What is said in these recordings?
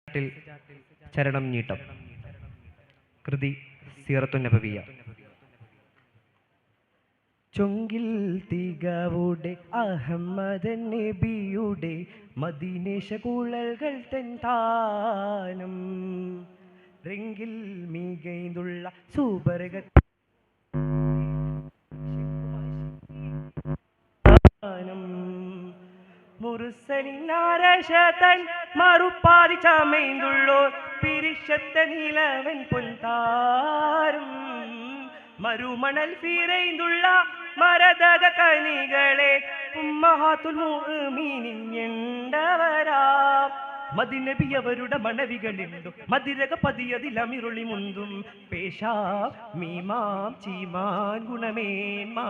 ചാട്ടിൽ ചരണം നീട്ടം. കൃതി സീറത്തുൻ നബവിയ. ചൊങ്കിൽ തികവുടെ അഹമ്മദൻ നബിയുടെ മദീനേശ കുഴൽകൾ തെന്താനം റെങ്കിൽ മികൈന്തുള്ള സൂപരക മുറുസലിനാരശതൻ മറുപാതി ചമൈന്തുള്ളോർ പിരിശത്ത നിലവൻ പൊൻതാരും മരുമണൽ ഫിരൈന്തുള്ള മരതക കനികളെ ഉമ്മഹാത്തുൽ മുഅ്മിനീൻ എണ്ടവരാം മദിനബി അവരുടെ മണവികളുണ്ടു മതിരക പതിയതിൽ അമിരുളി മുന്തും പേശാ മീമാം ചീമാൻ ഗുണമേന്മാ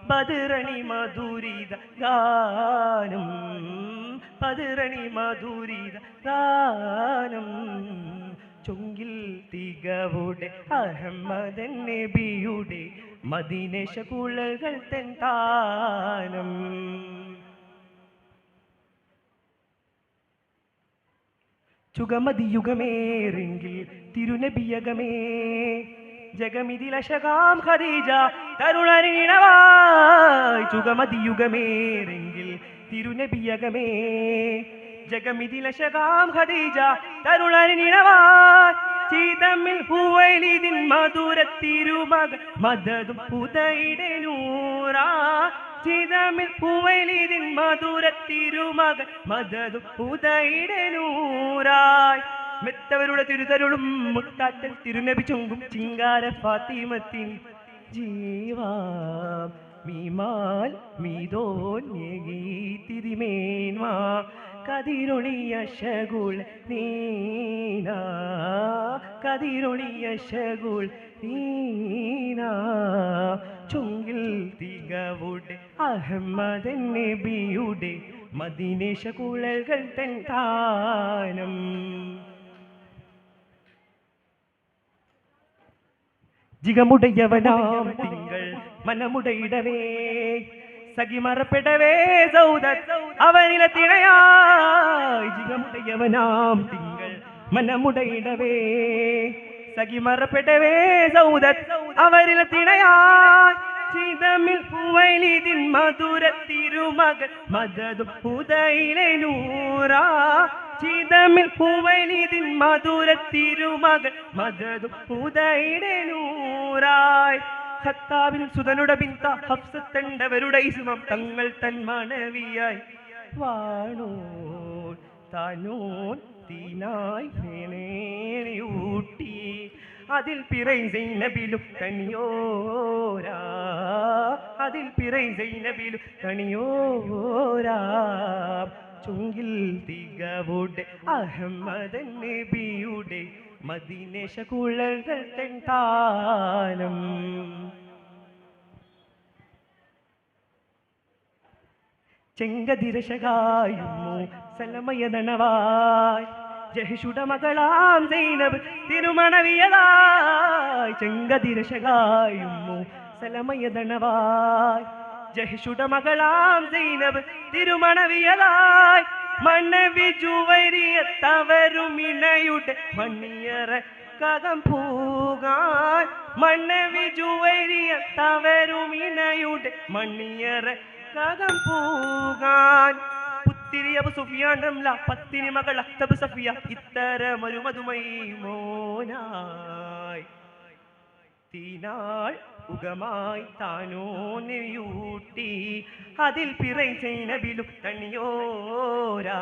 ബദറണി മധുരിത ഗാനം ബദറണി മധുരിത ഗാനം ചൊങ്കിൽ തികവുടെ അഹമ്മദൻ നബിയുടെ മദീനേശ കുഴൽകൾ തെന്താനം ചുഗമതിയുഗമേറെങ്കിൽ തിരുനബിയകമേ ജഗമിതിലശകാം ഖദീജ തരുണരീണവായ് ചുഗമതിയുഗമേറെങ്കിൽ തിരുനബിയകമേ ജഗമിതിലശകാം ഖദീജ തരുണരീണവായ് ചീതമ്മിൽ ഹുവൈലിദിൻ മധുരത്തിരുമക മദദും ഹുദൈടെ നൂറാ ചിതമിൽ ഹുവൈലിദിൻ മധുരത്തിരുമക മദദും ഹുദൈടെ നൂറായ് മെത്തവരുടെ തിരുതരുളും മുത്താറ്റൽ തിരുനബി ചുങ്കും ചിങ്കാര ഫാത്തിമത്തിൻ ജീവാം മീമാൽ മീതോന്യഗീ തിരിമേന്മാ കതിരൊളിയ ശകുൾ നീനാ കതിരൊളിയ ശകുൾ നീനാ ചുങ്കിൽ തികവുടെ അഹമ്മദൻ നബിയുടെ മദീനേശ കുഴൽകൾ തെന്താനം ജിഗമുടയവനാം തിങ്കൾ മനമുടയിടവേ സഖിമറപ്പെടവേ സൗദത്ത് അവനിലെ തിണയായി ജിഗമുടയവനാം തിങ്കൾ മനമുടയിടവേ സഖിമറപ്പെടവേ സൗദത്ത് അവനിലെ തിണയായി ചിതമിൽ ഹുവൈലിദിൻ മധുരത്തിരുമകൾ മദദും ഹുദൈലെ നൂറാ ചിതമിൽ ഹുവൈലിദിൻ മധുരത്തിരുമകൾ മദദും ഹുദൈലെ നൂറായ് ഖത്താബിൻ സുതനുടെ ബിന്ത ഹഫ്സത്തണ്ടവരുടെ ഇസ്മം തങ്ങൾ തൻ മണവിയായി വാണോ താനോൻ തീനായി ഊട്ടി അതിൽ പിറൈ സൈനബിലും കണിയോരാ അതിൽ പിറൈ സൈനബിലും കണിയോരാ ചുങ്കിൽ തികവുടെ അഹമ്മദൻ നബിയുടെ മദീനേശ കുഴൽകൾ തെന്താനം ചെങ്കതിരശകായുമോ സലമയദണവായ് ജഹിഷുട മകളാം സൈനബ് തിരുമണവിയതായ് ചെങ്കതിരശകായുമോ സലമയദണവായ് ജഹിഷുട മകളാം സൈനബ് തിരുമണവിയതായ് മണവി ജുവരിയത്തവരും ഇണയുടെ മണിയറ കകം പൂകാൻ മണവി ജുവരിയത്തവരും ഇണയുടെ മണിയറ കകം പൂകാൻ പുത്തിരി അബു സുഫിയാൻ റംല പത്തിനി മകൾ അഖ്തബ് സഫിയ ഇത്തരമൊരു മധുമൈ മോനായി തീനാൾ ഉഗമായി താനോ നെയ്യൂട്ടി അതിൽ പിറൈ സൈനബിലും തണിയോരാ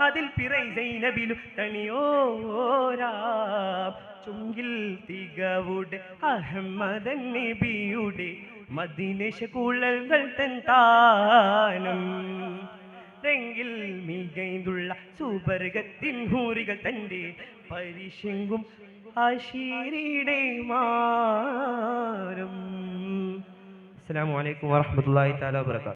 അതിൽ പിറൈ സൈനബിലും തണിയോരാ ചുങ്കിൽ തികവുടെ അഹമ്മദൻ നബിയുടെ മദീനേശ കുഴൽകൾ തെന്താനം റെങ്കിൽ മികൈന്തുള്ള സുബർഗത്തിൻ ഹൂറികൾ തന്റെ പരിശെങ്കും അശീരിയുടെ മാറും. അസ്സലാമു അലൈക്കും വറഹ്മത്തുള്ളാഹി തആല വബറകാതുഹു.